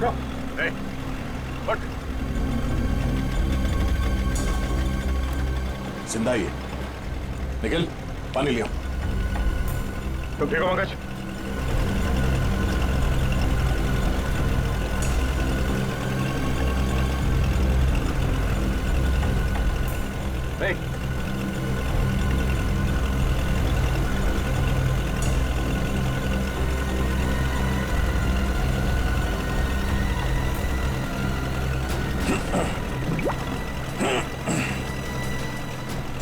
देखो, उठ। जिंदा ही है। निखिल, पानी लिया। तुम ठीक हो पंकज? नहीं।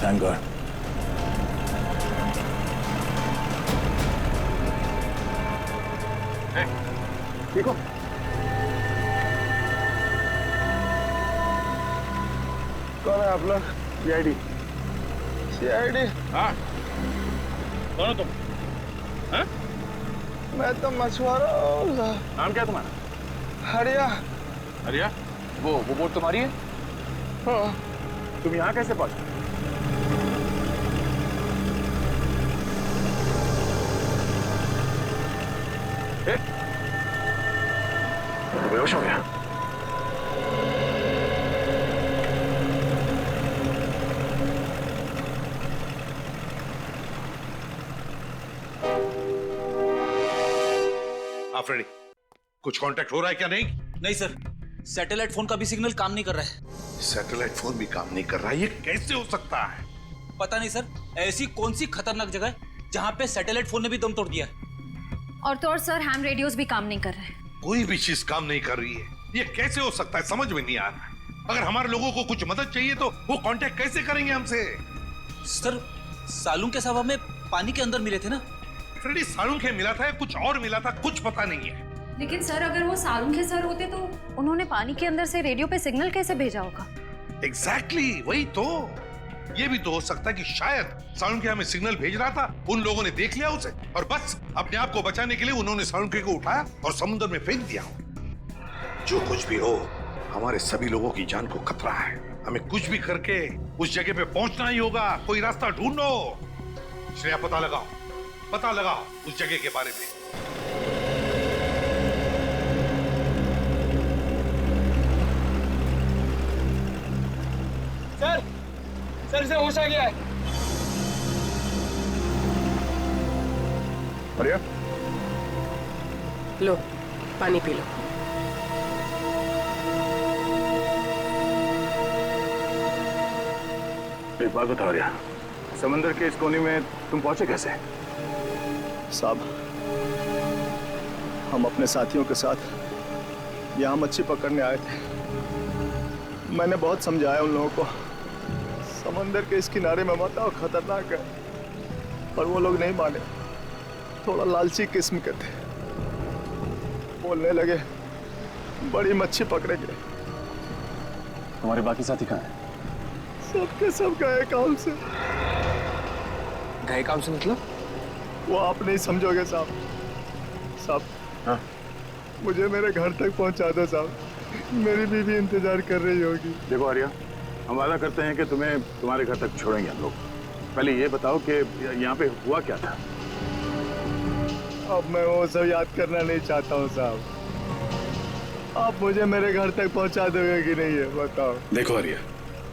Thank God. ठीक हो? कौन है आप लोग? सीआईडी। सीआईडी? हाँ, कौन हो तुम? हाँ? मैं तो मछुआरा हूँ। नाम क्या है तुम्हारा? हरिया। हरिया? वो बोट तुम्हारी है? हाँ। तुम यहाँ कैसे पहुंचे? तो बेहोश हो गया। आफरीदी, कुछ कांटेक्ट हो रहा है क्या? नहीं नहीं सर, सैटेलाइट फोन का भी सिग्नल काम नहीं कर रहा है। सैटेलाइट फोन भी काम नहीं कर रहा है, ये कैसे हो सकता है? पता नहीं सर, ऐसी कौन सी खतरनाक जगह है जहां पे सैटेलाइट फोन ने भी दम तोड़ दिया है। और तो और सर, हैम रेडियोस भी काम नहीं कर रहे। कोई भी चीज काम नहीं कर रही है, ये कैसे हो सकता है? समझ में नहीं आ रहा है। अगर हमारे लोगों को कुछ मदद चाहिए तो वो कांटेक्ट कैसे करेंगे हमसे? सर, सालून के साहब हमें पानी के अंदर मिले थे ना। फ्रेडी, सालून के मिला था या कुछ और मिला था, कुछ पता नहीं है। लेकिन सर, अगर वो सालून के सर होते तो उन्होंने पानी के अंदर से रेडियो पे सिग्नल कैसे भेजा होगा? एग्जैक्टली, वही तो। ये भी तो हो सकता है कि शायद सालून के हमें सिग्नल भेज रहा था, उन लोगों ने देख लिया उसे और बस अपने आप को बचाने के लिए उन्होंने सालून के को उठाया और समुद्र में फेंक दिया। जो कुछ भी हो, हमारे सभी लोगों की जान को खतरा है। हमें कुछ भी करके उस जगह पे पहुंचना ही होगा। कोई रास्ता ढूंढो। श्रेया, पता लगाओ उस जगह के बारे में। सर से होश आ गया है। हरिया, लो पानी पी लो। एक बात बताओ हरिया, समंदर के इस कोने में तुम पहुंचे कैसे? साहब, हम अपने साथियों के साथ यहाँ मच्छी पकड़ने आए थे। मैंने बहुत समझाया उन लोगों को, समंदर के इस किनारे में मत आओ, खतरनाक है, पर वो लोग नहीं माने। थोड़ा लालची किस्म के थे। बोलने लगे बड़ी मच्छी पकड़ेंगे। हमारे बाकी साथी कहाँ हैं? सबके सब गए काम से। गए काम से मतलब? वो आप नहीं समझोगे साहब। साहब, हाँ? मुझे मेरे घर तक पहुंचा दो साहब, मेरी बीवी इंतजार कर रही होगी। देखो हरिया, हम वादा करते हैं कि तुम्हें तुम्हारे घर तक छोड़ेंगे हम लोग। पहले ये बताओ कि यहाँ पे हुआ क्या था? अब मैं वो सब याद करना नहीं चाहता हूँ साहब। आप मुझे मेरे घर तक पहुँचा दोगे कि नहीं, है बताओ। देखो हरिया,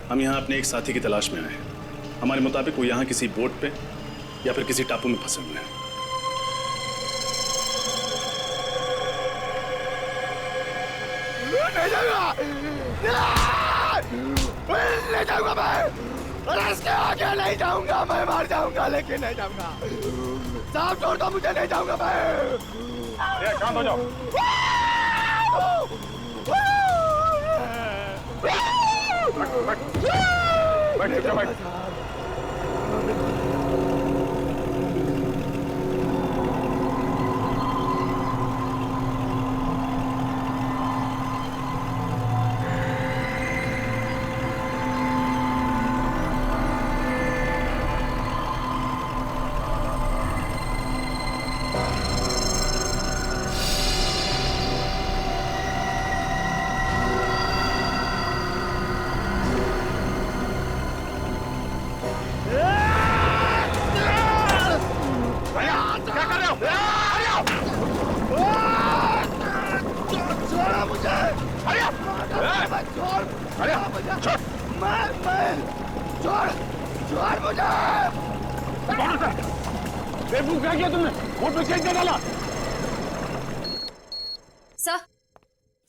हम यहाँ अपने एक साथी की तलाश में आए हैं। हमारे मुताबिक वो यहाँ किसी बोट पे या फिर किसी टापू में फंसे हुए हैं। नहीं जाऊंगा, ले जाऊंगा मैं, और इसके आगे नहीं जाऊंगा। मैं मार जाऊंगा लेकिन नहीं जाऊंगा। साहब छोड़ दो मुझे, नहीं जाऊंगा मैं। शांत हो जाओ। बैठ। अरे छोड़ छोड़ मुझे। कौन था? बेवकूफ क्या किया तुमने? बोट में कैसे डाला?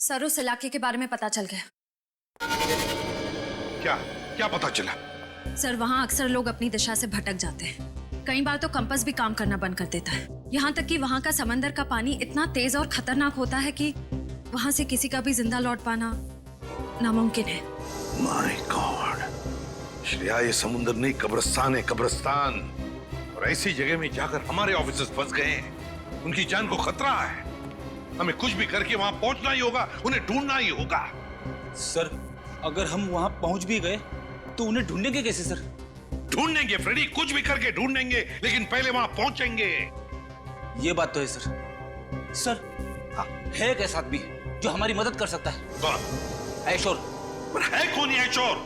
सर उस इलाके के बारे में पता चल गया। क्या क्या पता चला? सर वहाँ अक्सर लोग अपनी दिशा से भटक जाते हैं। कई बार तो कंपास भी काम करना बंद कर देता है। यहाँ तक कि वहाँ का समंदर का पानी इतना तेज और खतरनाक होता है कि वहाँ से किसी का भी जिंदा लौट पाना नामुमकिन है। माय गॉड, श्रेया ये समुद्र नहीं कब्रिस्तान है, कब्रिस्तान। और ऐसी जगह में जाकर हमारे ऑफिसर्स फंस गए हैं। उनकी जान को खतरा है। हमें कुछ भी करके वहां पहुंचना ही होगा, उन्हें ढूंढना ही होगा। सर अगर हम वहां पहुंच भी गए तो उन्हें ढूंढेंगे कैसे सर? ढूंढेंगे फ्रेडी, कुछ भी करके ढूंढेंगे, लेकिन पहले वहां पहुंचेंगे। ये बात तो है सर। सर है एक ऐसा आदमी जो हमारी मदद कर सकता है। कौन? ऐशोर। पर है कौन ये ऐशोर?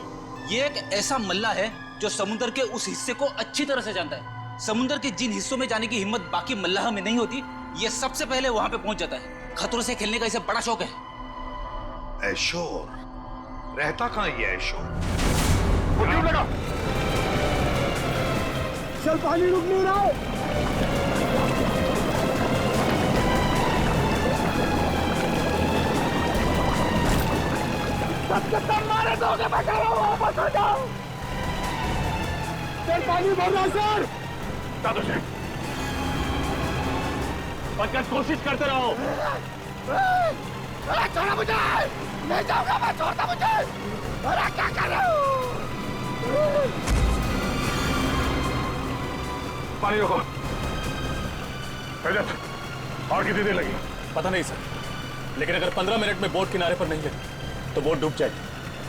ये एक ऐसा मल्ला है जो समुद्र के उस हिस्से को अच्छी तरह से जानता है। समुद्र के जिन हिस्सों में जाने की हिम्मत बाकी मल्लाह में नहीं होती, ये सबसे पहले वहां पे पहुंच जाता है। खतरों से खेलने का इसे बड़ा शौक है। ऐशोर रहता कहाँ ये ऐशोर? वो क्यों लगा? चल पानी रुक नहीं रहा है। मारे दोगे, मैं कह रहा हूँ वापस हो जाओ। चल पानी भर रहा सर। दादू शेख, बचकर कोशिश करते रहो। छोड़ा मुझे, नहीं जाऊंगा मैं, छोड़ता मुझे। अरे क्या कर रहे हो? पानी रोको। रजत, और कितनी देर लगी? पता नहीं सर, लेकिन अगर 15 मिनट में बोट किनारे पर नहीं लगी तो बोट डूब जाएगी।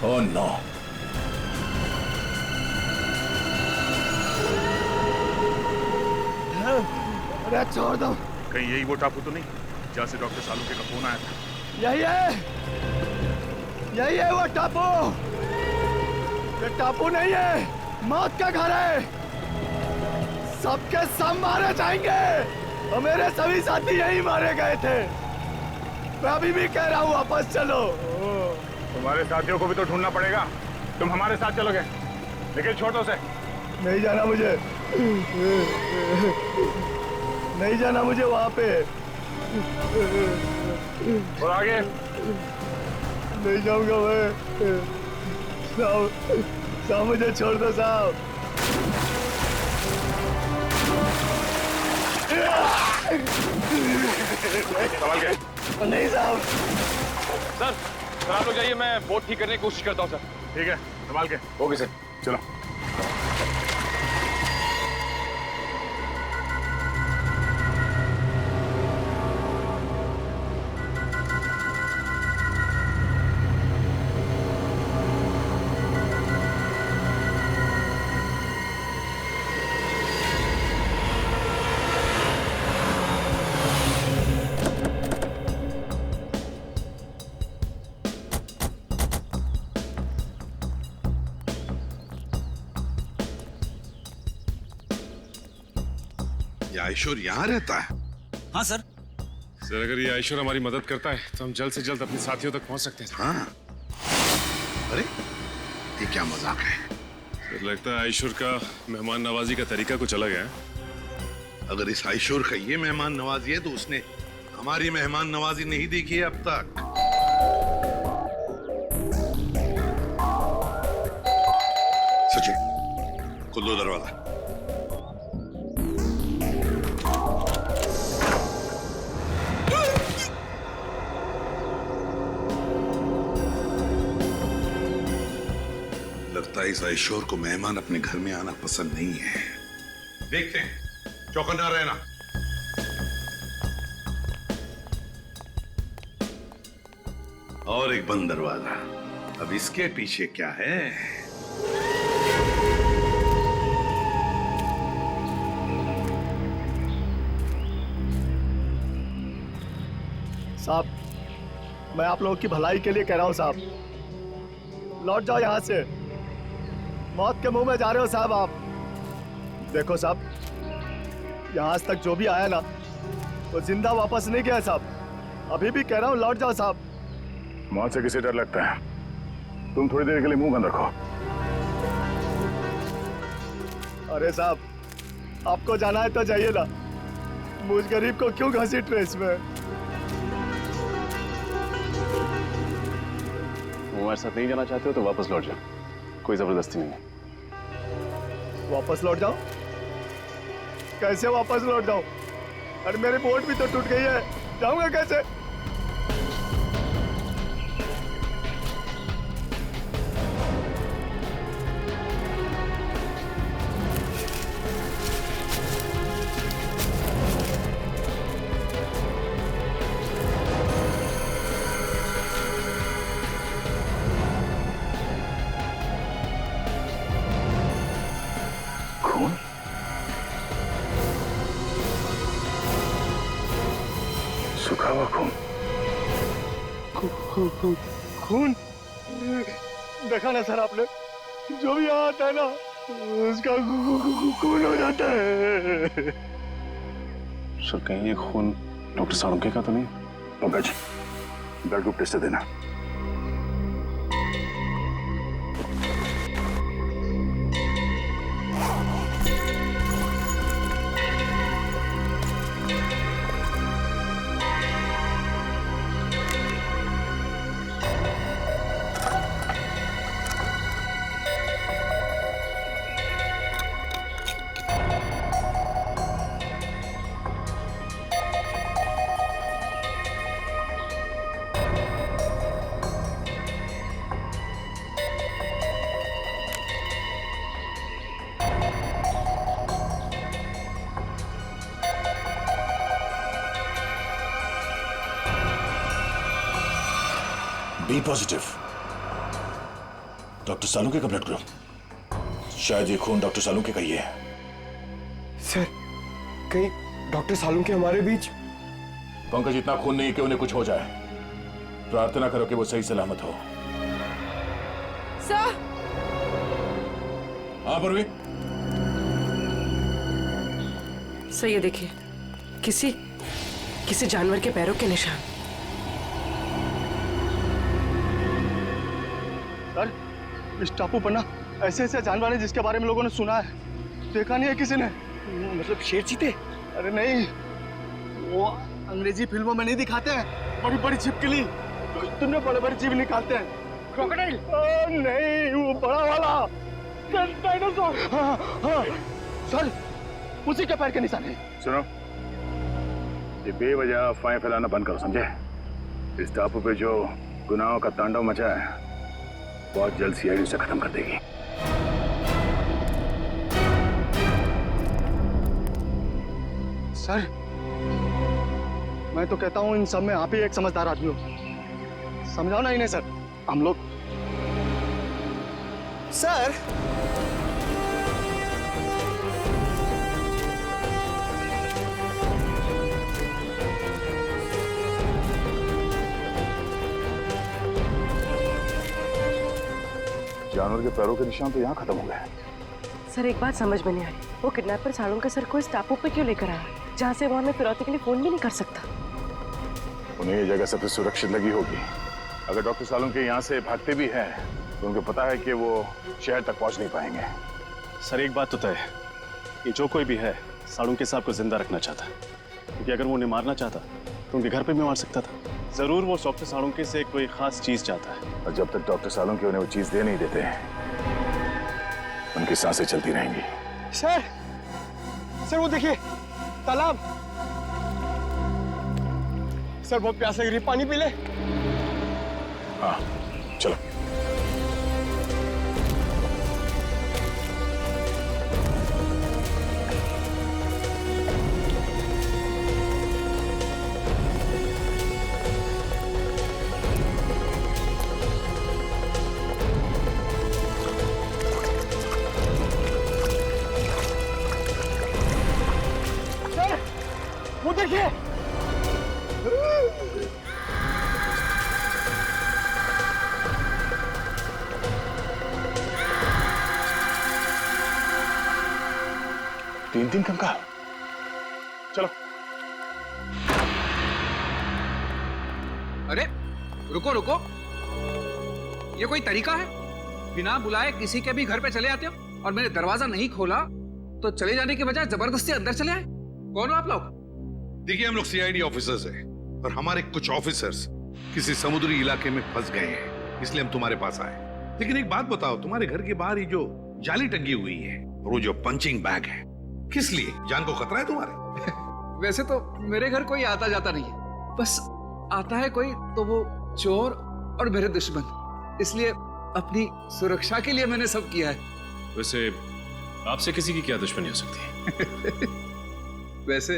Oh no. अरे छोड़ दो। कहीं यही वो टापू तो नहीं जहाँ से डॉक्टर सालुंखे का फोन आया था? यही है वो टापू। ये टापू नहीं है, मौत का घर है। सबके सब मारे जाएंगे और मेरे सभी साथी यही मारे गए थे। मैं अभी भी कह रहा हूँ वापस चलो। तुम्हारे साथियों को भी तो ढूंढना पड़ेगा। तुम हमारे साथ चलोगे, लेकिन छोड़ दो उसे। नहीं जाना मुझे, नहीं जाना मुझे वहां पे। और आगे? नहीं जाऊंगा मैं। साहब मुझे छोड़ दो साहब। सवाल क्या? नहीं साहब। सर आप लोग जाइए, मैं बोट ठीक करने की कोशिश करता हूँ सर। ठीक है, संभाल के। ओके सर, चलो। ये ऐशोर यहाँ रहता है? हाँ सर। सर अगर ये ऐशोर हमारी मदद करता है तो हम जल्द से जल्द अपने साथियों तक पहुंच सकते हैं। हाँ। अरे ये क्या मजाक है? सर लगता है ऐशोर का मेहमान नवाजी का तरीका कुछ अलग है। अगर इस ऐशोर का ये मेहमान नवाजी है तो उसने हमारी मेहमान नवाजी नहीं देखी है अब तक। सचिन, खोल दो दरवाजा। लगता है इस ऐशोर को मेहमान अपने घर में आना पसंद नहीं है। देखते हैं, चौकन्ना रहना। और एक बंद दरवाजा। अब इसके पीछे क्या है? साहब, मैं आप लोगों की भलाई के लिए कह रहा हूं साहब, लौट जाओ यहाँ से। मौत के मुंह में जा रहे हो साहब आप। देखो साहब, यहाँ आज तक जो भी आया ना वो जिंदा वापस नहीं गया साहब। अभी भी कह रहा हूँ लौट जाओ साहब। मौत से किसे डर लगता है? तुम थोड़ी देर के लिए मुंह बंद रखो। अरे साहब, आपको जाना है तो जाइए ना, मुझ गरीब को क्यों घसीट रहे इसमें? हमारे साथ नहीं जाना चाहते हो तो वापस लौट जाओ, कोई जबरदस्ती नहीं है। वापस लौट जाओ? कैसे वापस लौट जाऊं? अरे मेरी बोट भी तो टूट गई है, जाऊंगा कैसे? खून? सूखा हुआ खून? खून? देखा ना सर आपने, जो भी यहाँ आता है ना उसका खून हो जाता है। सर कहीं ये खून डॉक्टर सालुंके का तो नहीं? पंकज, ब्लड ग्रुप टेस्ट देना। बी पॉजिटिव, डॉक्टर सालुंके का ब्लड ग्रुप। शायद ये खून डॉक्टर सालुंके का ही है। सर, कहीं डॉक्टर सालुंके हमारे बीच? पंकज, इतना खून नहीं कि उन्हें कुछ हो जाए। प्रार्थना करो कि वो सही सलामत हो। सर। हाँ पूर्वी। सर ये देखिए, किसी जानवर के पैरों के निशान। सर, इस टापू पर ना ऐसे ऐसे जानवर हैं जिसके बारे में लोगों ने सुना है, देखा नहीं है किसी ने। मतलब शेर चीते? अरे नहीं, वो अंग्रेजी फिल्मों में नहीं दिखाते हैं, बड़ी बड़ी छिपकली, तुमने बड़े बड़े जीव निकालते हैं। क्रोकोडाइल? नहीं, वो बड़ा वाला डायनासोर। हाँ, हाँ। सर, उसी के पैर के निशान है। सुनो, ये बेवजह अफवाहें फैलाना बंद करो, समझे? इस टापू पे जो गुनाहों का तांडव मचा है बहुत जल्द सीआईडी उसे खत्म कर देगी। सर, मैं तो कहता हूँ इन सब में आप ही एक समझदार आदमी हो, समझाओ ना इन्हें सर। हम लोग सर, जानवर के पैरों के निशान तो यहाँ खत्म हो गए। सर एक बात समझ में नहीं आ रही, वो किडनैपर सालुंके सर को इस टापू पे क्यों लेकर आया, जहाँ से वो हमें फिरौती के लिए फोन भी नहीं कर सकता? उन्हें ये जगह सबसे सुरक्षित लगी होगी। अगर डॉक्टर सालुंके यहाँ से भागते भी हैं तो उनको पता है कि वो शहर तक पहुँच नहीं पाएंगे। सर एक बात तो तय है, ये जो कोई भी है सालुंके साहब को जिंदा रखना चाहता है, क्योंकि अगर वो उन्हें मारना चाहता तो उनके घर पे भी मार सकता था। जरूर वो डॉक्टर सालुंके से कोई खास चीज चाहता है, और जब तक डॉक्टर सालुंके उन्हें वो चीज दे नहीं देते हैं उनकी सांसें चलती रहेंगी। सर, सर वो देखिए तालाब। सर बहुत प्यास लग रही है, पानी पी ले। हाँ चलो। वो देखिए, तीन कंकाल। चलो। अरे रुको रुको, ये कोई तरीका है? बिना बुलाए किसी के भी घर पे चले आते हो और मैंने दरवाजा नहीं खोला तो चले जाने के बजाय जबरदस्ती अंदर चले आए। कौन हो आप लोग? देखिए, हम लोग सीआईडी ऑफिसर्स हैं और हमारे कुछ ऑफिसर्स किसी समुद्री इलाके में फंस गए हैं, इसलिए हम तुम्हारे पास आए। लेकिन एक बात बताओ, तुम्हारे घर के बाहर ये जो जाली टंगी हुई है और वो जो पंचिंग बैग है, किस लिए? जान को खतरा है तुम्हारे? वैसे तो मेरे घर कोई आता जाता नहीं है, बस आता है कोई तो वो चोर और मेरे दुश्मन, इसलिए अपनी सुरक्षा के लिए मैंने सब किया है। वैसे आपसे किसी की क्या दुश्मनी हो सकती है? वैसे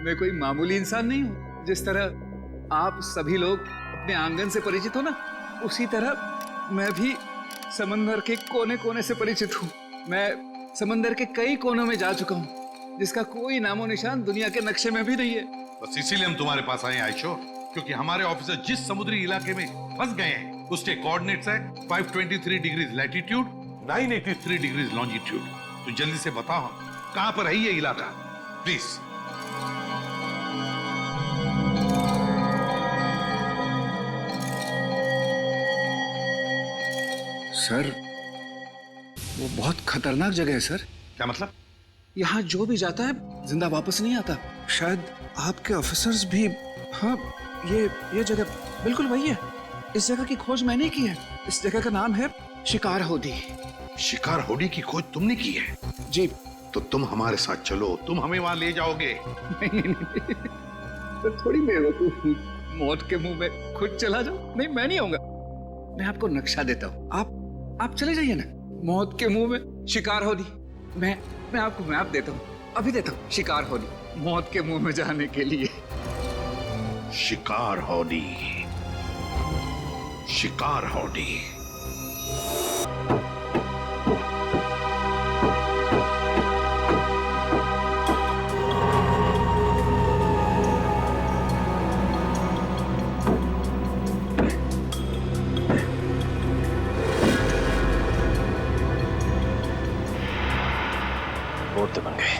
मैं कोई मामूली इंसान नहीं हूँ। जिस तरह आप सभी लोग अपने आंगन से परिचित हो ना, उसी तरह मैं भी समंदर के कोने कोने से परिचित हूँ। मैं समंदर के कई कोनों में जा चुका हूँ, जिसका कोई नामो निशान दुनिया के नक्शे में भी नहीं है। बस इसीलिए हम तुम्हारे पास आए आयशो, क्योंकि हमारे ऑफिसर जिस समुद्री इलाके में फंस गए हैं उसके कोऑर्डिनेट्स है 523 डिग्रीज लैटिट्यूड, 983 डिग्रीज लॉन्जिट्यूड। तो जल्दी से बताओ कहां पर है ये इलाका, प्लीज। सर, वो बहुत खतरनाक जगह है सर। क्या मतलब? यहाँ जो भी जाता है जिंदा वापस नहीं आता। शायद आपके ऑफिसर्स भी। हाँ, ये जगह बिल्कुल वही है। इस जगह की खोज मैंने की है। इस जगह का नाम है शिकार होडी। शिकार होडी की खोज तुमने की है? जी। तो तुम हमारे साथ चलो, तुम हमें वहां ले जाओगे। नहीं, तो थोड़ी बेवकूफ हूँ, मौत के मुंह में खुद चला जाओ। नहीं, मैं नहीं आऊंगा। मैं आपको नक्शा देता हूँ, आप चले जाइए ना। मौत के मुंह में शिकार होडी। मैं आपको मैप देता हूँ, अभी देता हूँ। शिकार होडी, मौत के मुंह में जाने के लिए। शिकार होडी, शिकार होडी। बोट तो बन गए।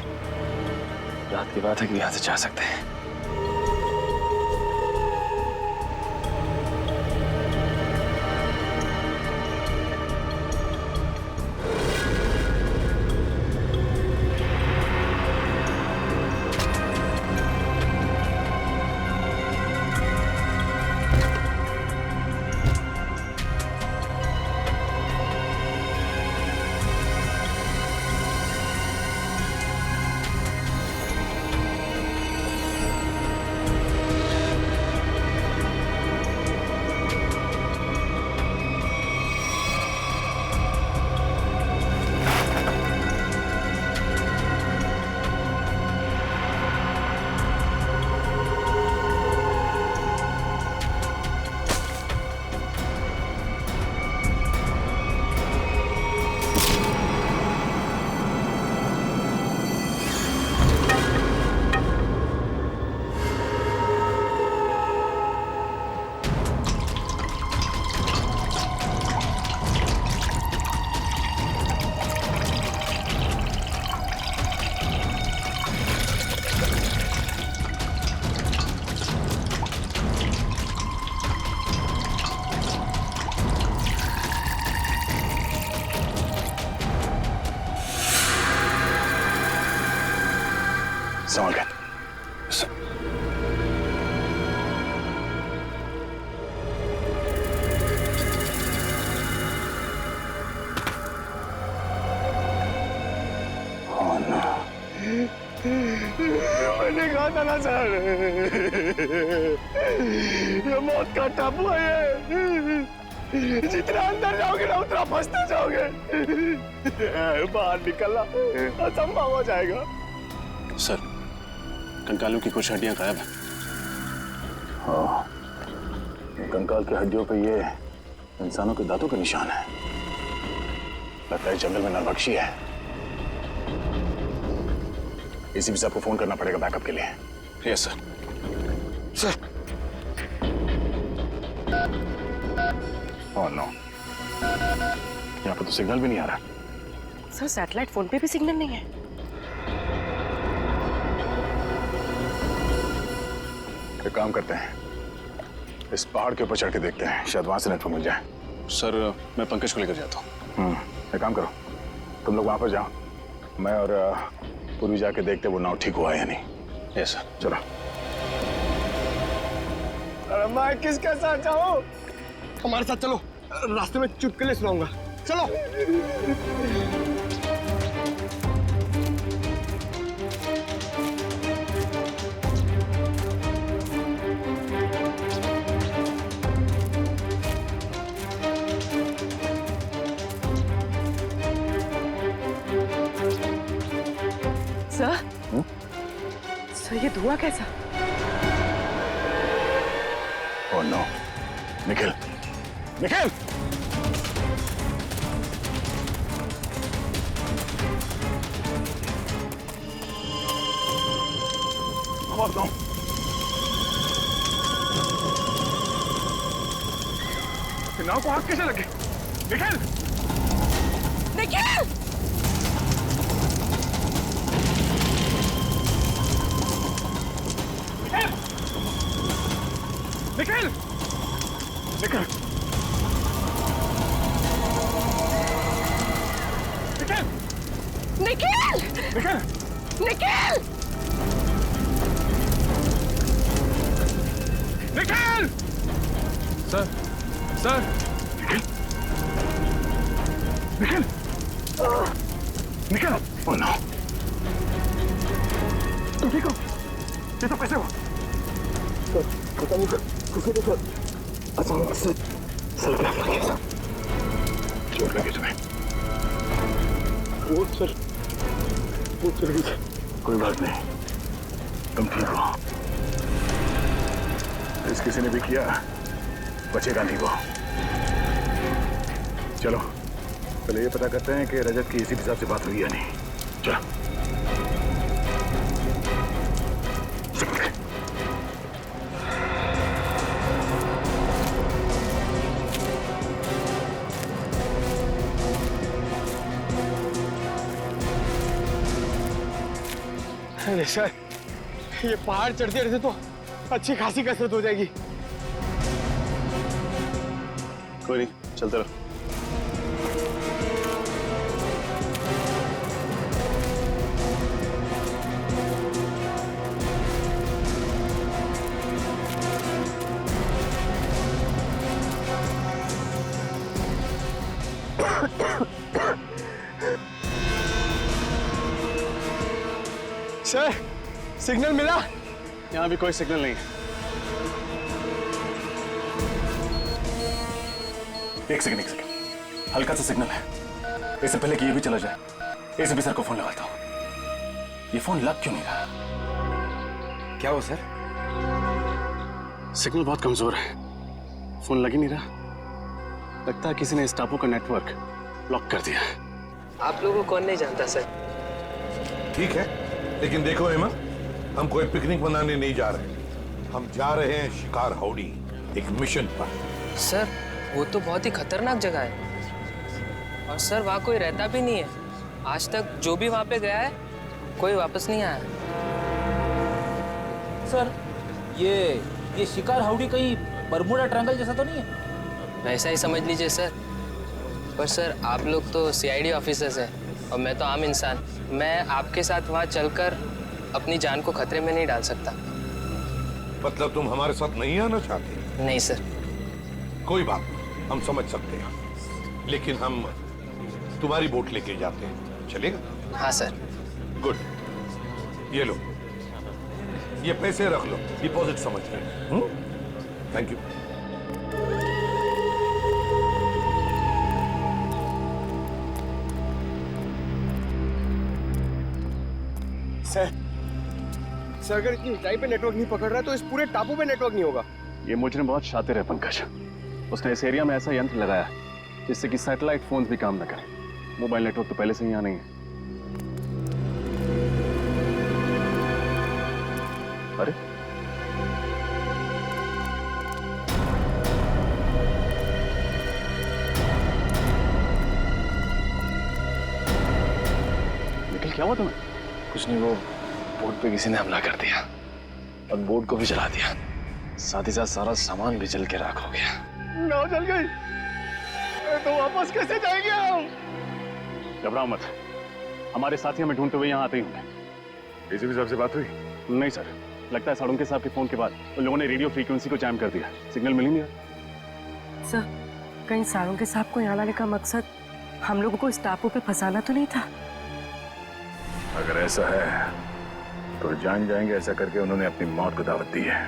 रात की बात है कि यहां से जा सकते हैं। संभाल के। मैंने कहा था ना सर, ये मौत का टापू है। जितना अंदर जाओगे ना उतना फंसते जाओगे। बाहर निकलना असंभव हो जाएगा। सर, कंकालों की कुछ हड्डियां गायब हैं। हाँ, कंकाल की हड्डियों पे ये इंसानों के दांतों के निशान है। लगता है जंगल में नरभक्षी है। एसीपी साहब को फोन करना पड़ेगा बैकअप के लिए। Yes sir. Sir. Oh no, यहाँ पर तो सिग्नल भी नहीं आ रहा। सर, सैटेलाइट फोन पे भी सिग्नल नहीं है। एक काम करते हैं, इस पहाड़ के ऊपर चढ़ के देखते हैं, शायद वहां से नेटवर्क मिल जाए। सर मैं पंकज को लेकर जाता हूँ। एक काम करो, तुम लोग वहां पर जाओ, मैं और पूर्वी जाके देखते वो नाव ठीक हुआ है या नहीं। Yes sir. चलो। अरे मैं किसके साथ जाऊं? हमारे साथ चलो, रास्ते में चुटकुले सुनाऊंगा। चलो। सर ये धुआं कैसा? Oh no, Nikhil, Nikhil! और दो। नाव को आग कैसे लगे? Nikhil! Nikhil! Nikhil! Nikhil! Nikhil! Nikhil! Nikhil! Nikhil! Nikhil! Sir, sir! Nikhil! Nikhil! Nikhil! Oh no! तुम ठीक हो? ये सब कैसे हुआ? पता नहीं किसी के साथ अचानक से सर पे लग गया। चोट लगी तुम्हें? वो सर, वो चल गई। कोई बात नहीं, तुम ठीक हो। इस किसी ने भी किया, बचेगा नहीं वो। चलो पहले ये पता करते हैं कि रजत की इसी हिसाब से बात हुई या नहीं। चलो। अरे सर, ये पहाड़ चढ़ते रहते तो अच्छी खासी कसरत हो जाएगी। कोई नहीं, चलते रहो। सर, सिग्नल मिला? यहाँ भी कोई सिग्नल नहीं है। एक सेकंड, हल्का सा सिग्नल है। इससे पहले कि ये भी चला जाए, एसीपी सर को फोन लगाता हूँ। ये फोन लग क्यों नहीं रहा? क्या हो सर? सिग्नल बहुत कमजोर है, फोन लग ही नहीं रहा। लगता है किसी ने इस टापू का नेटवर्क ब्लॉक कर दिया है। आप लोगों को कौन नहीं जानता सर। ठीक है, लेकिन देखो हेमा, हम कोई पिकनिक मनाने नहीं जा रहे, हम जा रहे हैं शिकार हाउडी, एक मिशन पर। सर वो तो बहुत ही खतरनाक जगह है और सर वहाँ कोई रहता भी नहीं है। आज तक जो भी वहाँ पे गया है कोई वापस नहीं आया। सर ये शिकार हाउडी कहीं बरमूडा ट्रायंगल जैसा तो नहीं है? वैसा ही समझ लीजिए सर। पर सर आप लोग तो सीआईडी ऑफिसर्स हैं और मैं तो आम इंसान। मैं आपके साथ वहाँ चलकर अपनी जान को खतरे में नहीं डाल सकता। मतलब तुम हमारे साथ नहीं आना चाहते? नहीं सर। कोई बात नहीं, हम समझ सकते हैं, लेकिन हम तुम्हारी बोट लेके जाते हैं, चलेगा? हाँ सर। गुड, ये लो, ये पैसे रख लो, डिपॉजिट समझ के। Thank you. सर अगर इतनी ऊंचाई पे नेटवर्क नहीं पकड़ रहा है तो इस पूरे टापू पे नेटवर्क नहीं होगा। ये मुजरिम बहुत शातिर है पंकज। उसने इस एरिया में ऐसा यंत्र लगाया जिससे कि सैटेलाइट फोन भी काम न करें। मोबाइल नेटवर्क तो पहले से ही यहाँ नहीं है। अरे निखिल, क्या हुआ तुम्हें? कुछ नहीं, वो बोट पे किसी ने हमला कर दिया और बोट को भी जला दिया। साथ ही साथ सारा सामान भी जल के राख हो गया। नाव जल गई। तो वापस कैसे जाएंगे हम? घबराओ मत, हमारे साथी हमें ढूंढते हुए यहाँ आते ही होंगे। एसीपी साहब से बात हुई? नहीं सर, लगता है साड़ुंके साहब के फोन के बाद उन लोगों ने रेडियो फ्रीक्वेंसी को जैम कर दिया, सिग्नल मिल ही नहीं रहा। सर, कहीं साड़ुंके साहब को यहाँ लाने का मकसद हम लोगों को इस टापू पे फंसाना तो नहीं था? अगर ऐसा है तो जान जाएंगे ऐसा करके उन्होंने अपनी मौत को दावत दी है।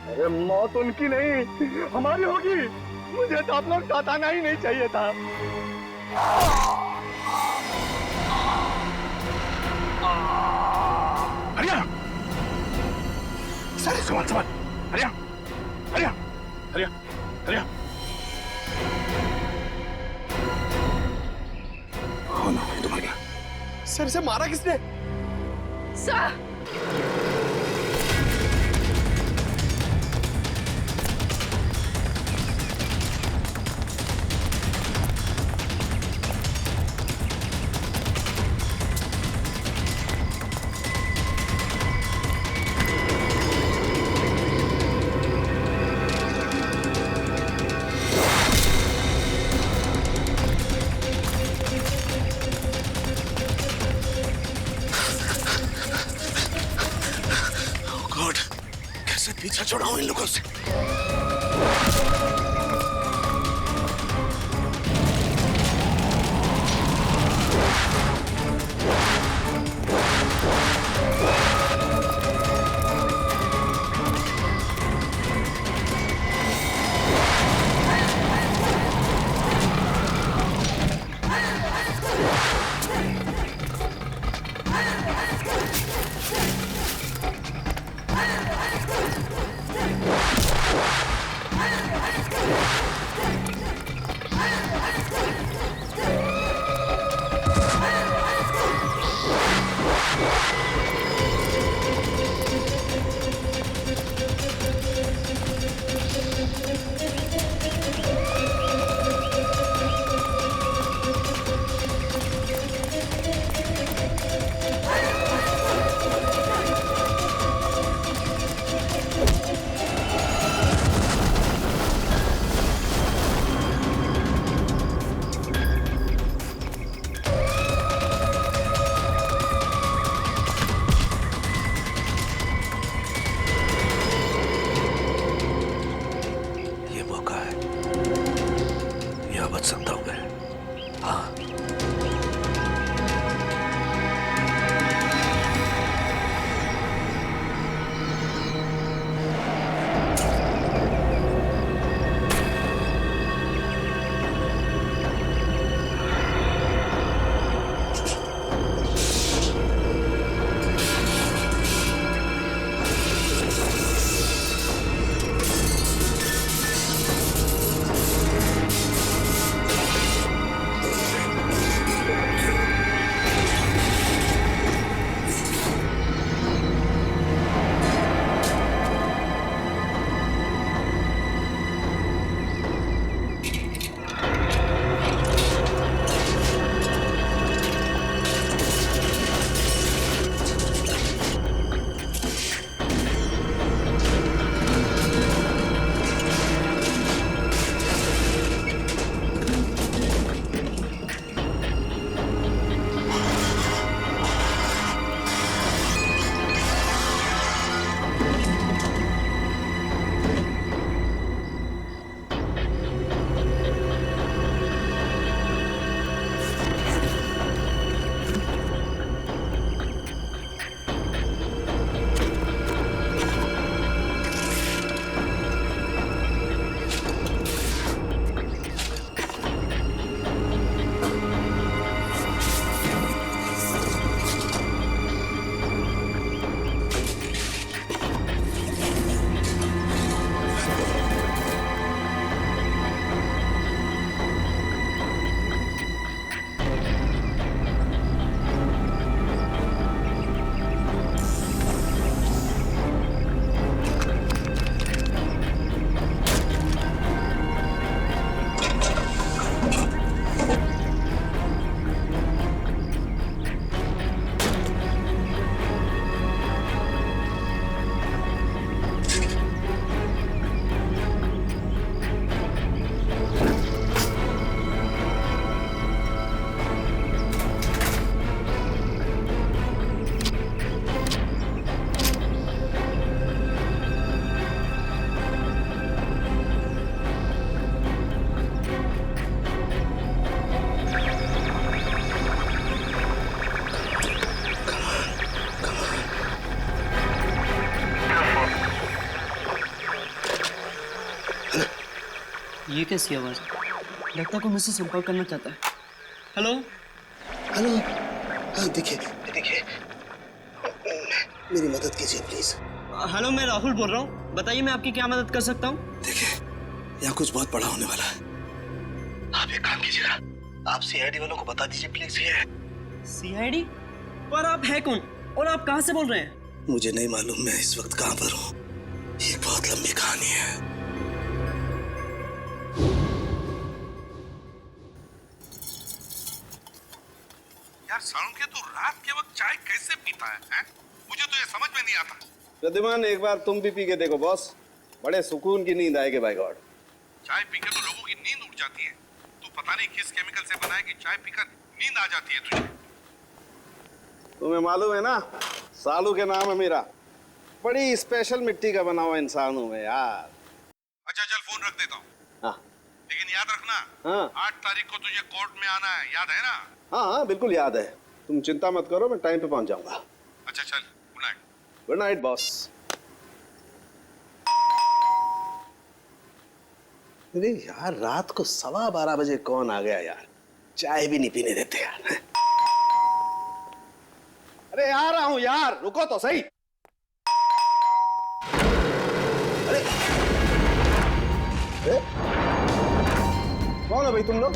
अरे मौत उनकी नहीं, हमारी होगी। मुझे तो आप लोग साथ आना ही नहीं चाहिए था। हरिया, सर संभाल संभाल, हरिया हरिया हरिया हरिया। हो ना, ये तो मर गया। सर से मारा किसने? सर! पीछा छोड़ाओ इन लोगों से। कैसी आवाज है? लगता है कोई मुझसे संपर्क करना चाहता है। हेलो हेलो, हाँ देखिए मेरी मदद कीजिए प्लीज। हेलो, मैं राहुल बोल रहा हूँ, बताइए मैं आपकी क्या मदद कर सकता हूँ? देखिए यहाँ कुछ बहुत बड़ा होने वाला है। आप एक काम कीजिएगा, आप सीआईडी वालों को बता दीजिए प्लीज। ये सीआईडी? पर आप है कौन और आप कहाँ से बोल रहे हैं? मुझे नहीं मालूम मैं इस वक्त कहाँ पर हूँ, ये बहुत लंबी कहानी है। यार साळुंखे तू रात के वक्त चाय कैसे पीता है? मुझे तो ये समझ में नहीं आता। प्रद्युमन एक बार तुम भी पी के देखो बॉस, बड़े सुकून की नींद आएगी बाय गॉड। चाय पीकर तो लोगों की नींद उड़ जाती है। तू पता नहीं किस केमिकल से बनाया कि चाय पीकर नींद आ जाती है तुझे। तुम्हें मालूम है ना, सालू के नाम है मेरा। बड़ी स्पेशल मिट्टी का बना हुआ इंसान हूँ मैं यार। अच्छा चल फोन रख देता हूँ। हाँ लेकिन याद रखना, हाँ 8 तारीख को तुझे कोर्ट में आना है, याद है ना? हाँ हाँ बिल्कुल याद है, तुम चिंता मत करो, मैं टाइम पे पहुंच जाऊंगा। अच्छा चल, good night. Good night boss. अरे यार रात को 12:15 बजे कौन आ गया यार, चाय भी नहीं पीने देते यार। अरे आ रहा हूं यार, रुको तो सही। अरे कौन है भाई तुम लोग?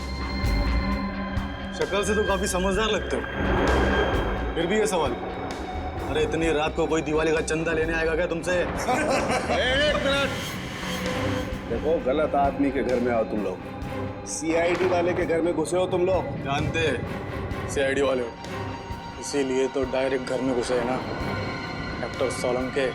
शक्ल से तो काफी समझदार लगते हो, फिर भी ये सवाल। अरे इतनी रात को कोई दिवाली का चंदा लेने आएगा क्या तुमसे? एक मिनट, देखो गलत आदमी के घर में आओ तुम लोग। सीआईडी वाले के घर में घुसे हो तुम लोग। जानते सीआईडी वाले हो, इसीलिए तो डायरेक्ट घर में घुसे है ना डॉक्टर सोलंके।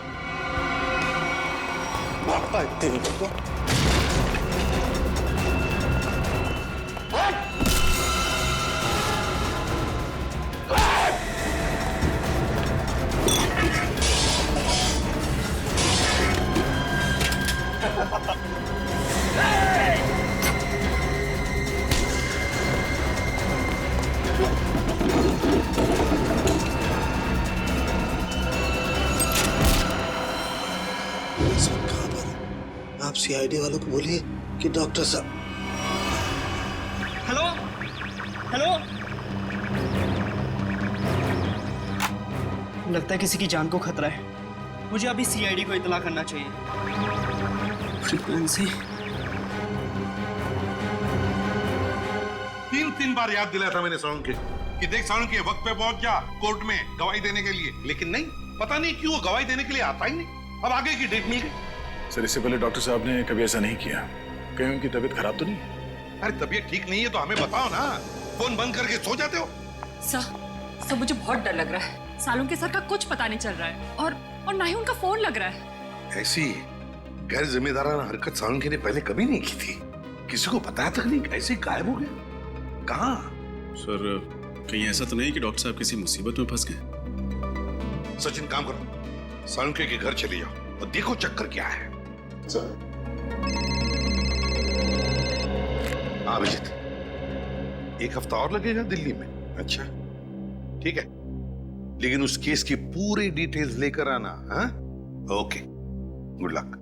आप सीआईडी वालों को बोलिए कि डॉक्टर साहब। हेलो हेलो, लगता है किसी की जान को खतरा है, मुझे अभी सीआईडी को इत्तला करना चाहिए। फ्रीक्वेंसी 3 बार याद दिलाया था मैंने साळुंखे कि देख साळुंखे वक्त पे पहुंच जा कोर्ट में गवाही देने के लिए, लेकिन नहीं, पता नहीं क्यों वो गवाही देने के लिए आता ही नहीं। अब आगे की डेट मिल गई। सर इससे पहले डॉक्टर साहब ने कभी ऐसा नहीं किया, कहीं उनकी तबीयत खराब तो नहीं है? अरे तबीयत ठीक नहीं है तो हमें बताओ ना, फोन बंद करके सो जाते हो। सर मुझे बहुत डर लग रहा है, साळुंखे सर का कुछ पता नहीं चल रहा है और ना ही उनका फोन लग रहा है। ऐसी गैर जिम्मेदाराना हरकत साळुंखे ने पहले कभी नहीं की थी, किसी को बताया तक नहीं, ऐसे गायब हो गया। कहाँ? सर कहीं ऐसा तो नहीं कि डॉक्टर साहब किसी मुसीबत में फंस गए? सचिन काम करो, साळुंखे के घर चले जाओ और देखो चक्कर क्या है। अभिजीत, 1 हफ्ता और लगेगा दिल्ली में? अच्छा ठीक है, लेकिन उस केस की पूरी डिटेल्स लेकर आना। हाँ okay, good luck.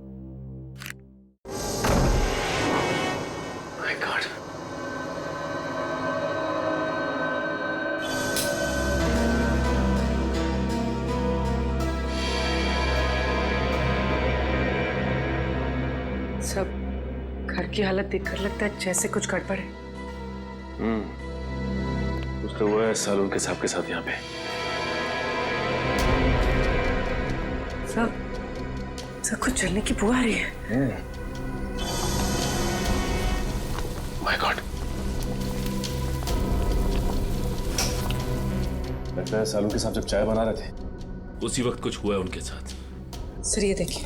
My God, सब घर की हालत देखकर लगता है जैसे कुछ गड़बड़ है। कुछ तो हुआ है साळुंखे साहब के साथ यहाँ पे। सब कुछ जलने की बू आ रही है। माय गॉड, लगता है साळुंखे साहब जब चाय बना रहे थे उसी वक्त कुछ हुआ है उनके साथ। सर ये देखिए,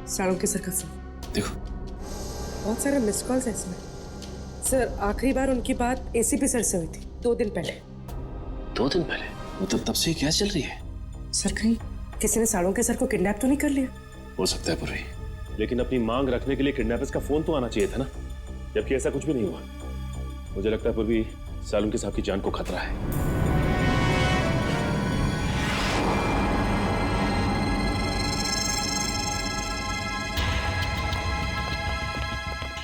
साळुंखे सर का फोन देखो, बहुत सारे मिस कॉल्स है इसमें। सर आखिरी बार उनकी बात एसीपी सर से हुई थी 2 दिन पहले। 2 दिन पहले? मतलब तब से क्या चल रही है? सर कहीं किसी ने साळुंखे सर को किडनैप तो नहीं कर लिया? हो सकता है पूर्वी, लेकिन अपनी मांग रखने के लिए किडनैपर्स का फोन तो आना चाहिए था ना, जबकि ऐसा कुछ भी नहीं हुआ। मुझे लगता है पूर्वी साळुंखे साहब की जान को खतरा है।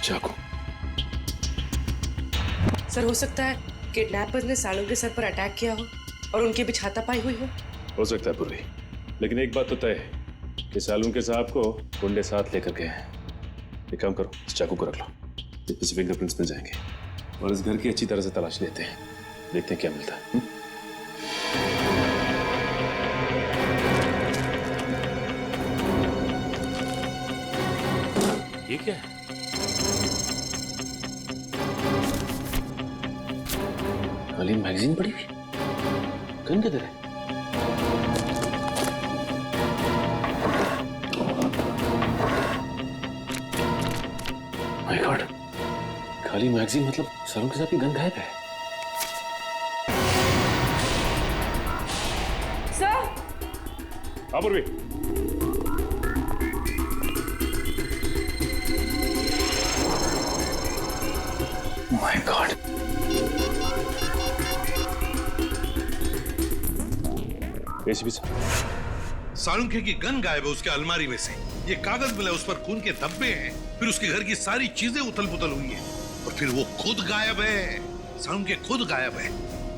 चाकू सर हो सकता है किडनैपर्स ने सालुंग के सर पर अटैक किया हो और उनके बीच हाथापाई हुई हो सकता है पूर्वी, लेकिन एक बात तो तय है कि सालुंग के साहब को गुंडे साथ लेकर गए हैं। एक काम करो, इस चाकू को रख लो, इसमें से फिंगरप्रिंट्स मिल जाएंगे और इस घर की अच्छी तरह से तलाश लेते हैं, देखते हैं क्या मिलता है। ये क्या है? खाली मैगजीन पड़ी हुई, गन किधर है? माय गॉड, खाली मैगजीन मतलब सालुंग के साथ की गन गायब है। सर, हाँ पूर्वी, my God, ACP sir, Salunkhe की गन गायब है उसके अलमारी में से। ये कागज मिला, उस पर खून के धब्बे हैं। फिर उसके घर की सारी चीजें उथल पुथल हुई हैं और फिर वो खुद गायब है। सालुंखे खुद गायब है।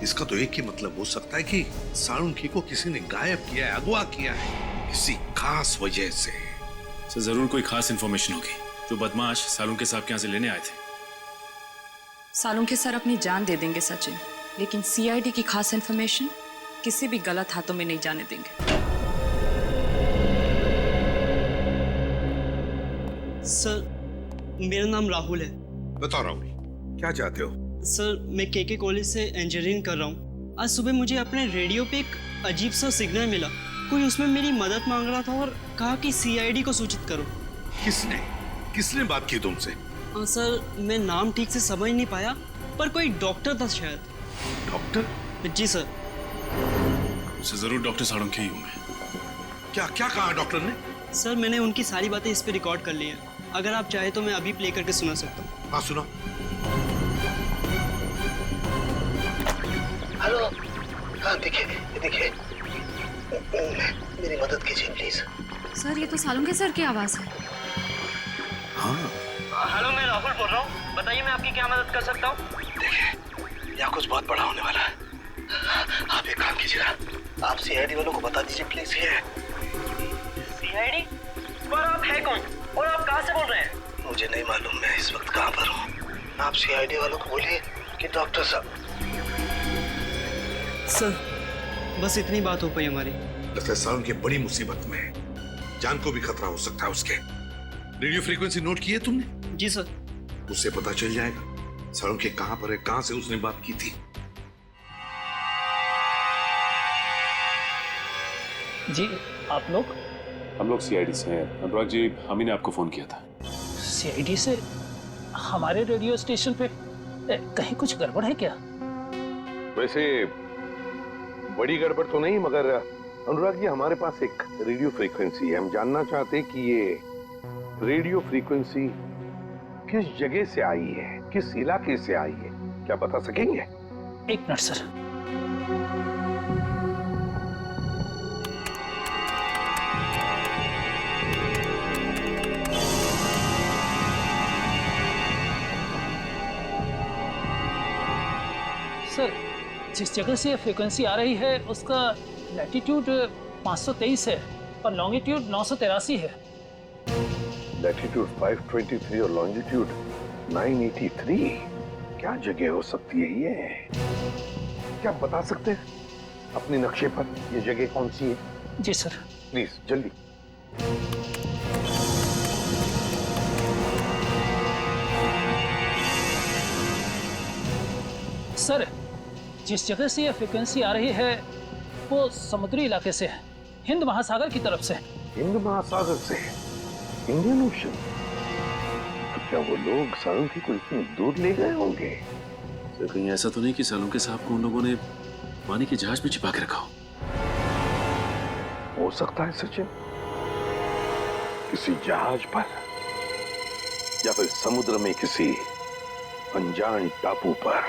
इसका तो एक ही मतलब हो सकता है कि सालुंखे को किसी ने गायब किया है, अगवा किया है किसी खास वजह से। सर जरूर कोई खास इंफॉर्मेशन होगी जो बदमाश सालुंखे साहब के यहाँ से लेने आए थे। सालुंखे सर अपनी जान दे देंगे सचिन, लेकिन सीआईडी की खास इंफॉर्मेशन किसी भी गलत हाथों में नहीं जाने देंगे। सर मेरा नाम राहुल है। बताओ राहुल, क्या चाहते हो? सर मैं केके कॉलेज से इंजीनियरिंग कर रहा हूँ। आज सुबह मुझे अपने रेडियो पे एक अजीब सा सिग्नल मिला। कोई उसमें मेरी मदद मांग रहा था और कहा कि सीआईडी को सूचित करो। किसने बात की तुमसे? सर मैं नाम ठीक से समझ नहीं पाया, पर कोई डॉक्टर था शायद। डॉक्टर? जी सर। उसे जरूर डॉक्टर सालुंखे ही हूँ मैं। क्या कहा डॉक्टर ने? सर मैंने उनकी सारी बातें इस पे रिकॉर्ड कर ली हैं। अगर आप चाहे तो मैं अभी प्ले करके सुना सकता हूँ। हाँ सुना। हेलो, हाँ देखिए मेरी मदद कीजिए प्लीज। सर ये तो सालुंखे सर की आवाज है। हाँ हेलो, मैं राहुल बोल रहा हूँ। बताइए मैं आपकी क्या मदद कर सकता हूँ? देखिए यहाँ कुछ बहुत बड़ा होने वाला है। आप एक काम कीजिएगा, आप सीआईडी वालों को बता दीजिए प्लीज। ये सीआईडी? पर आप है कौन और आप कहाँ से बोल रहे हैं? मुझे नहीं मालूम मैं इस वक्त कहाँ पर हूँ। आप सीआईडी वालों को बोलिए कि डॉक्टर साहब। सर बस इतनी बात हो पाई हमारी। लगता है सालुंखे बड़ी मुसीबत में है, जान को भी खतरा हो सकता है उसके। रेडियो फ्रीक्वेंसी नोट की है तुमने? जी सर। उससे पता चल जाएगा सालुंखे कहाँ पर है, कहाँ से उसने बात की थी। जी आप लोग? हम लोग सीआईडी से हैं। अनुराग जी, हम ही ने आपको फोन किया था। सीआईडी से? हमारे रेडियो स्टेशन पे कहीं कुछ गड़बड़ है क्या? वैसे बड़ी गड़बड़ तो नहीं, मगर अनुराग जी हमारे पास एक रेडियो फ्रीक्वेंसी है। हम जानना चाहते हैं कि ये रेडियो फ्रीक्वेंसी किस जगह से आई है, किस इलाके से आई है, क्या बता सकेंगे? एक मिनट सर। सर जिस जगह से फ्रीक्वेंसी आ रही है उसका लैटिट्यूड 523 है और लॉन्गिट्यूड 983 है। लैटिट्यूड 523 और लॉन्जिट्यूड 983, क्या जगह हो सकती है ये? क्या आप बता सकते हैं अपने नक्शे पर ये जगह कौन सी है? जी सर। प्लीज जल्दी। सर जिस जगह से यह फ्रीक्वेंसी आ रही है वो समुद्री इलाके से है, हिंद महासागर की तरफ से। हिंद महासागर से? Indian ocean? तो क्या वो लोग सालुंखे को इतनी दूर ले गए होंगे? सर कहीं ऐसा तो नहीं कि सालुंखे साहब को उन लोगों ने पानी के जहाज में छिपा के रखा हो सकता है सचिन, किसी जहाज पर या फिर समुद्र में किसी अनजान टापू पर।